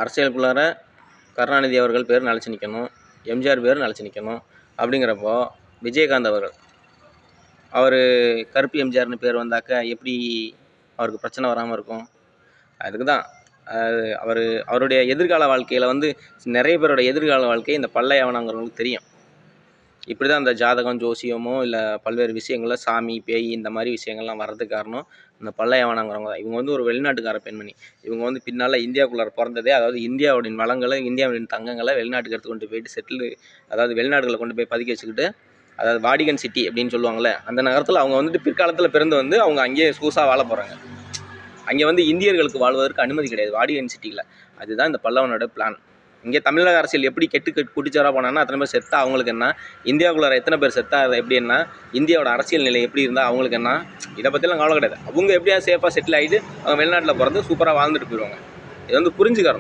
அரசியலுக்குள்ளார கருணாநிதி அவர்கள் பேர் நிலச்சி நிற்கணும், எம்ஜிஆர் பேர் நிலச்சி நிற்கணும். அப்படிங்கிறப்போ விஜயகாந்த் அவர் கருப்பு எம்ஜிஆர்னு பேர் வந்தாக்க எப்படி அவருக்கு பிரச்சனை வராமல் இருக்கும்? அதுக்கு தான் அவருடைய எதிர்கால வாழ்க்கையில் நிறைய பேரோட எதிர்கால வாழ்க்கை இந்த பல்லையாவனங்கிறவங்களுக்கு தெரியும். இப்படி தான் இந்த ஜாதகம், ஜோசியமோ இல்லை பல்வேறு விஷயங்களில் சாமி, பேய் இந்த மாதிரி விஷயங்கள்லாம் வர்றதுக்கு காரணம் இந்த பல்லையாவனங்கிறவங்க தான். இவங்க ஒரு வெளிநாட்டுக்கார பெண்மணி. இவங்க பின்னால் இந்தியாவுக்குள்ளார பிறந்ததே, அதாவது இந்தியாவுடைய வளங்களை, இந்தியாவுடைய தங்கங்களை வெளிநாட்டுக்கு எடுத்து கொண்டு போயிட்டு செட்டில், அதாவது வெளிநாடுகளை கொண்டு போய் பதுக்கி வச்சுக்கிட்டு, அதாவது வாடிகன் சிட்டி அப்படின்னு சொல்லுவாங்கள்ல, அந்த நகரத்தில் அவங்க பிற்காலத்தில் பிறந்து அவங்க அங்கேயே சூஸாக வாழ போகிறாங்க. அங்கே இந்தியர்களுக்கு வாழ்வதற்கு அனுமதி கிடையாது வாடிகன் சிட்டியில். அதுதான் இந்த பல்லவனோட பிளான். இங்கே தமிழக அரசியல் எப்படி கெட்டு குட்டிச்சாராக போனான்னா அத்தனை பேர் செத்தா அவங்களுக்கு என்ன, இந்தியாவுக்குள்ளார எத்தனை பேர் செத்தா எப்படி என்ன, இந்தியாவோட அரசியல் நிலை எப்படி இருந்தால் அவங்களுக்கு என்ன, இதை பற்றிலாம் கவலை கிடையாது. அவங்க எப்படியா சேஃபாக செட்டில் ஆகிட்டு அவங்க வெளிநாட்டில் பிறந்து சூப்பராக வாழ்ந்துட்டு போயிடுவாங்க. இது புரிஞ்சுக்கிறோம்.